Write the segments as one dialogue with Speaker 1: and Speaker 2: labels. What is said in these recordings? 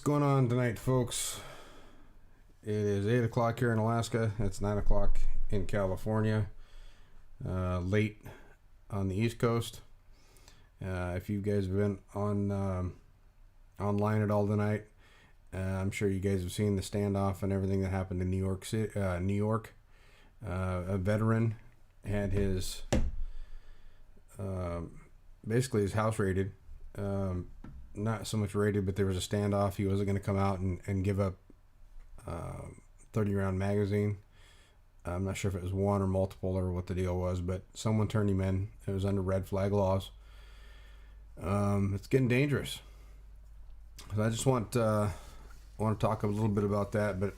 Speaker 1: going on tonight, folks? It is 8 o'clock here in Alaska. It's 9 o'clock in California. Late on the East Coast. If you guys have been on online at all tonight, I'm sure you guys have seen the standoff and everything that happened in New York City. New York. A veteran had his basically his house raided. Not so much raided, but there was a standoff. He wasn't going to come out and give up 30-round magazine. I'm not sure if it was one or multiple or what the deal was, but someone turned him in. It was under red flag laws. It's getting dangerous. So I just want to talk a little bit about that, but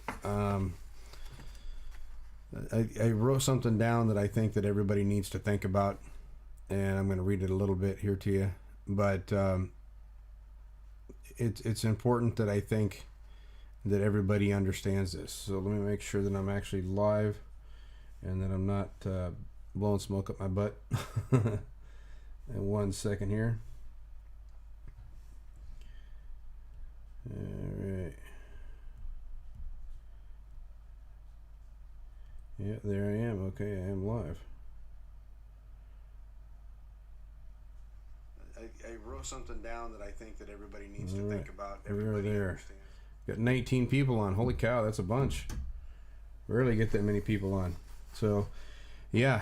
Speaker 1: I wrote something down that I think that everybody needs to think about, and I'm going to read it a little bit here to you. But it's important that I think that everybody understands this. So let me make sure that I'm actually live and that I'm not blowing smoke up my butt. In 1 second here. All right. Yeah, there I am. Okay, I am live. I wrote something down that I think that everybody needs to think about. Everybody understands. Got 19 people on. Holy cow, that's a bunch. Rarely get that many people on. So, yeah,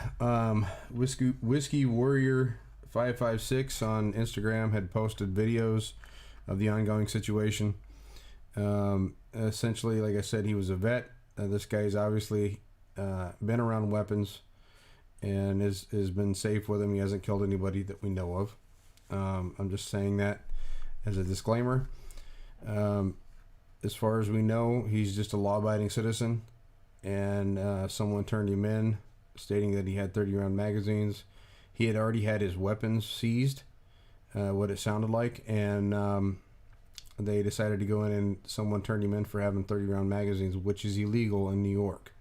Speaker 1: Whiskey Warrior 556 on Instagram had posted videos of the ongoing situation. Essentially, like I said, he was a vet. This guy's obviously been around weapons and has been safe with them. He hasn't killed anybody that we know of. I'm just saying that as a disclaimer. As far as we know, he's just a law-abiding citizen, and someone turned him in, stating that he had 30-round magazines. He had already had his weapons seized, what it sounded like, and they decided to go in, and someone turned him in for having 30-round magazines, which is illegal in New York.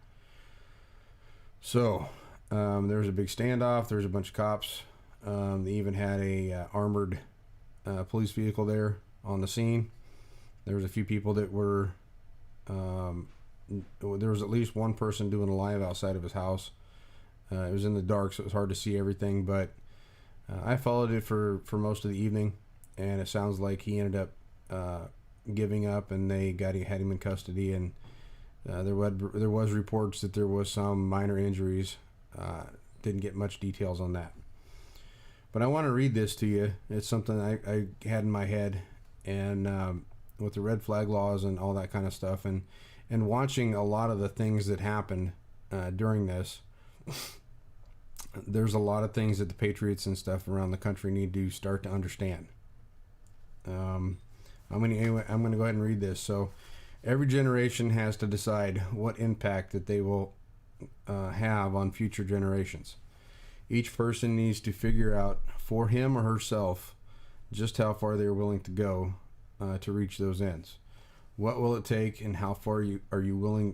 Speaker 1: So there was a big standoff. There was a bunch of cops. They even had a armored police vehicle there on the scene. There was a few people that were there was at least one person doing a live outside of his house. It was in the dark, so it was hard to see everything, but I followed it for most of the evening, and it sounds like he ended up giving up, and they had him in custody, and there was reports that there was some minor injuries. Didn't get much details on that. But I want to read this to you. It's something I had in my head, and with the red flag laws and all that kind of stuff, and watching a lot of the things that happened during this, there's a lot of things that the patriots and stuff around the country need to start to understand. I'm going to go ahead and read this. So, every generation has to decide what impact that they will have on future generations. Each person needs to figure out for him or herself just how far they are willing to go to reach those ends. What will it take, and how far are you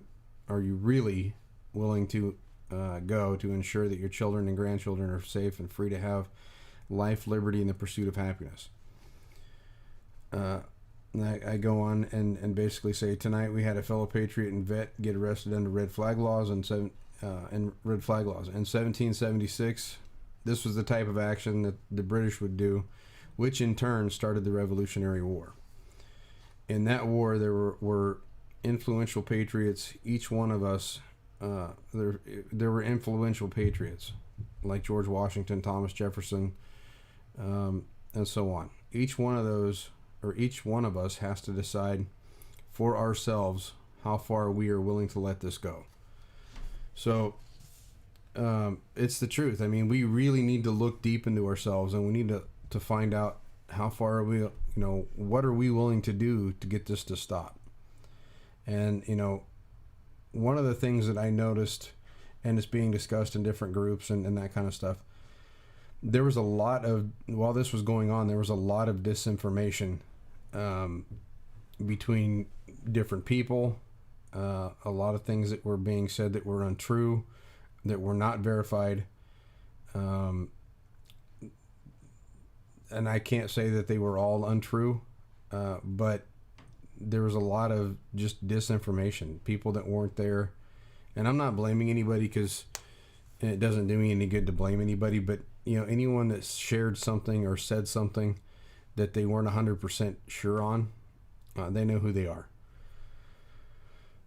Speaker 1: really willing to go to ensure that your children and grandchildren are safe and free to have life, liberty, and the pursuit of happiness? I go on and basically say, tonight we had a fellow patriot and vet get arrested under red flag laws in 1776. This was the type of action that the British would do, which in turn started the Revolutionary War. In that war, there were influential patriots. Each one of us, there were influential patriots like George Washington, Thomas Jefferson, and so on. Each one of those, or each one of us, has to decide for ourselves how far we are willing to let this go. So it's the truth. I mean, we really need to look deep into ourselves, and we need to find out how far are we, what are we willing to do to get this to stop. And, one of the things that I noticed, and it's being discussed in different groups and that kind of stuff, there was a lot of, while this was going on, there was a lot of disinformation between different people, a lot of things that were being said that were untrue, that were not verified, and I can't say that they were all untrue, but there was a lot of just disinformation, people that weren't there. And I'm not blaming anybody, because it doesn't do me any good to blame anybody, but anyone that shared something or said something that they weren't 100% sure on, they know who they are.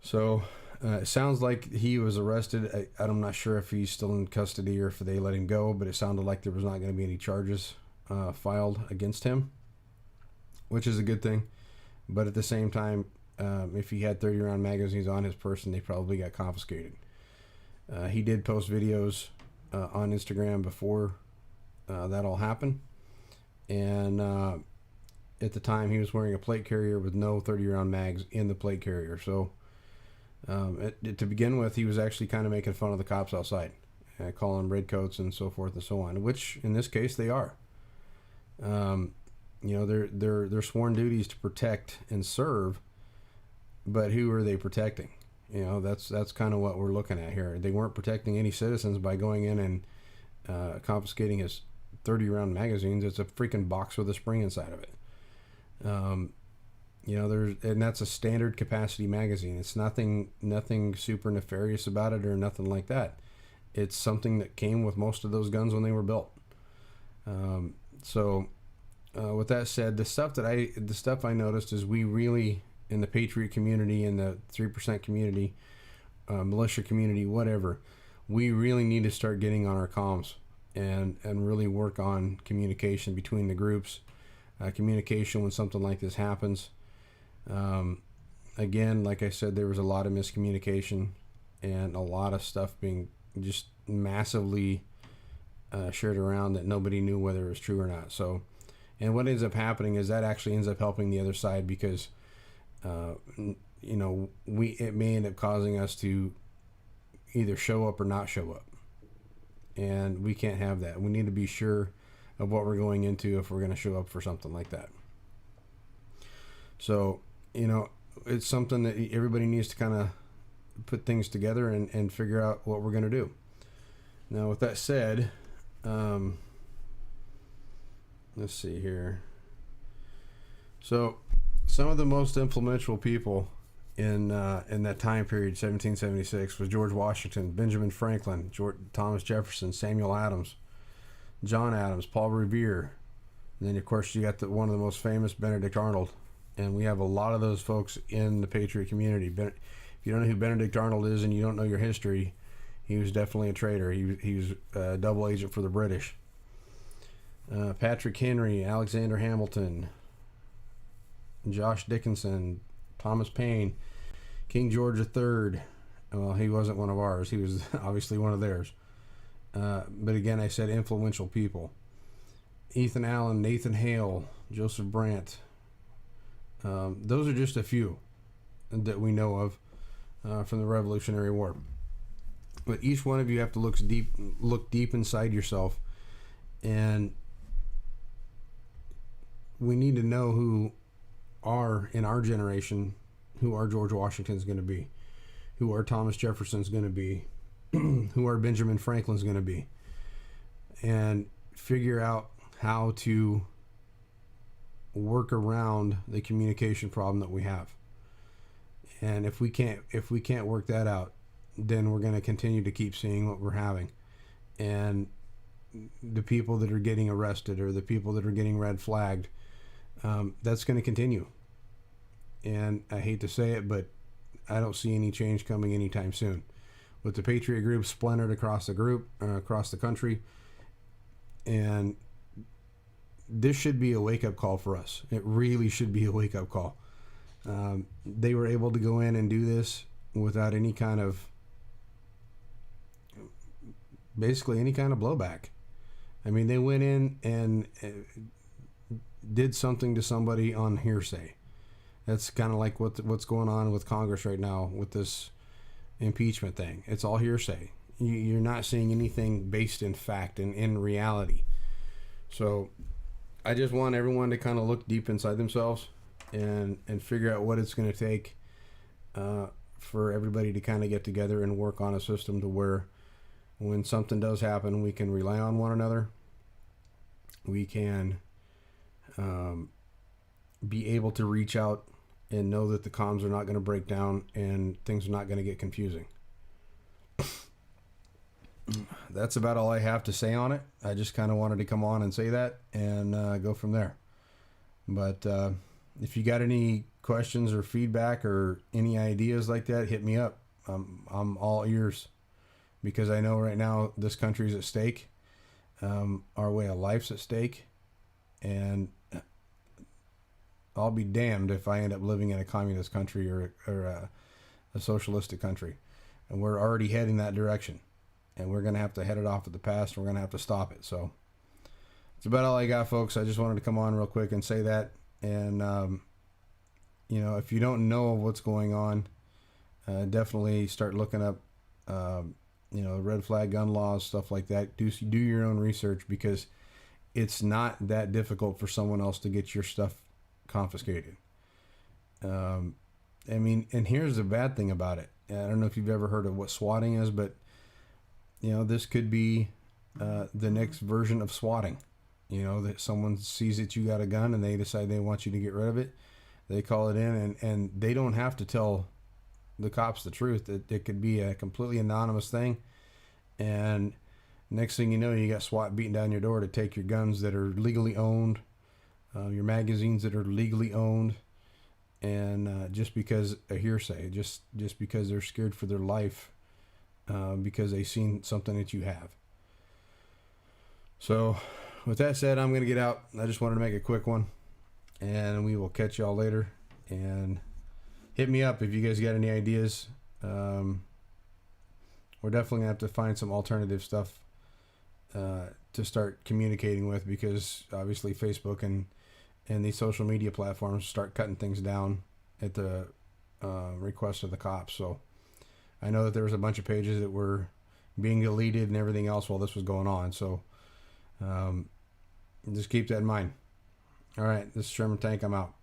Speaker 1: So it sounds like he was arrested. I'm not sure if he's still in custody or if they let him go, but it sounded like there was not going to be any charges filed against him, which is a good thing. But at the same time, if he had 30-round magazines on his person, they probably got confiscated. He did post videos on Instagram before that all happened. And at the time, he was wearing a plate carrier with no 30-round mags in the plate carrier. So to begin with, he was actually kind of making fun of the cops outside, calling them redcoats and so forth and so on, which in this case they are. Their sworn duties to protect and serve, but who are they protecting? That's kind of what we're looking at here. They weren't protecting any citizens by going in and confiscating his 30-round magazines. It's a freaking box with a spring inside of it. And that's a standard capacity magazine. It's nothing super nefarious about it or nothing like that. It's something that came with most of those guns when they were built. With that said, the stuff I noticed is we really, in the Patriot community, in the 3% community, militia community, whatever, we really need to start getting on our comms and really work on communication between the groups, communication when something like this happens. Again, like I said, there was a lot of miscommunication and a lot of stuff being just massively shared around that nobody knew whether it was true or not. So, and what ends up happening is that actually ends up helping the other side, because it may end up causing us to either show up or not show up, and we can't have that. We need to be sure of what we're going into if we're going to show up for something like that. So it's something that everybody needs to kind of put things together and figure out what we're going to do. Now, with that said, let's see here. So some of the most influential people in that time period, 1776, was George Washington, Benjamin Franklin, Thomas Jefferson, Samuel Adams, John Adams, Paul Revere, and then of course you got one of the most famous, Benedict Arnold. And we have a lot of those folks in the Patriot community. If you don't know who Benedict Arnold is and you don't know your history, he was definitely a traitor. He was a double agent for the British. Patrick Henry, Alexander Hamilton, Josh Dickinson, Thomas Paine, King George III. Well, he wasn't one of ours. He was obviously one of theirs. But again, I said influential people. Ethan Allen, Nathan Hale, Joseph Brant. Those are just a few that we know of from the Revolutionary War. But each one of you have to look deep inside yourself, and we need to know who are, in our generation, who our George Washington's going to be, who our Thomas Jefferson's going to be, who our Benjamin Franklin's going to be, and figure out how to work around the communication problem that we have. And if we can't work that out, then we're going to continue to keep seeing what we're having. And the people that are getting arrested or the people that are getting red flagged, that's going to continue. And I hate to say it, but I don't see any change coming anytime soon. With the Patriot group splintered across the country, and this should be a wake-up call for us. It really should be a wake-up call. They were able to go in and do this without any kind of, basically any kind of blowback. I mean, they went in and did something to somebody on hearsay. That's kind of like what's going on with Congress right now with this impeachment thing. It's all hearsay. You're not seeing anything based in fact and in reality. So I just want everyone to kind of look deep inside themselves and figure out what it's going to take for everybody to kind of get together and work on a system to where when something does happen, we can rely on one another. We can be able to reach out and know that the comms are not going to break down and things are not going to get confusing. That's about all I have to say on it. I just kind of wanted to come on and say that and go from there. But if you got any questions or feedback or any ideas like that, hit me up. I'm all ears, because I know right now this country's at stake. Our way of life's at stake, and I'll be damned if I end up living in a communist country or a socialistic country. And we're already heading that direction, and we're going to have to head it off at the pass, and we're going to have to stop it. So it's about all I got, folks. I just wanted to come on real quick and say that. And you know, if you don't know what's going on, definitely start looking up you know, red flag gun laws, stuff like that. Do your own research, because it's not that difficult for someone else to get your stuff confiscated. I mean, and here's the bad thing about it. I don't know if you've ever heard of what swatting is, but you know, this could be the next version of swatting. You know, that someone sees that you got a gun and they decide they want you to get rid of it. They call it in, and they don't have to tell the cops the truth. It could be a completely anonymous thing, and next thing you know, you got SWAT beating down your door to take your guns that are legally owned, your magazines that are legally owned, and just because a hearsay, just because they're scared for their life, because they've seen something that you have. So with that said, I'm going to get out. I just wanted to make a quick one, and we will catch y'all later. And hit me up if you guys got any ideas. We're definitely going to have to find some alternative stuff to start communicating with, because obviously Facebook and these social media platforms start cutting things down at the request of the cops. So I know that there was a bunch of pages that were being deleted and everything else while this was going on. So just keep that in mind. All right, this is Sherman Tank. I'm out.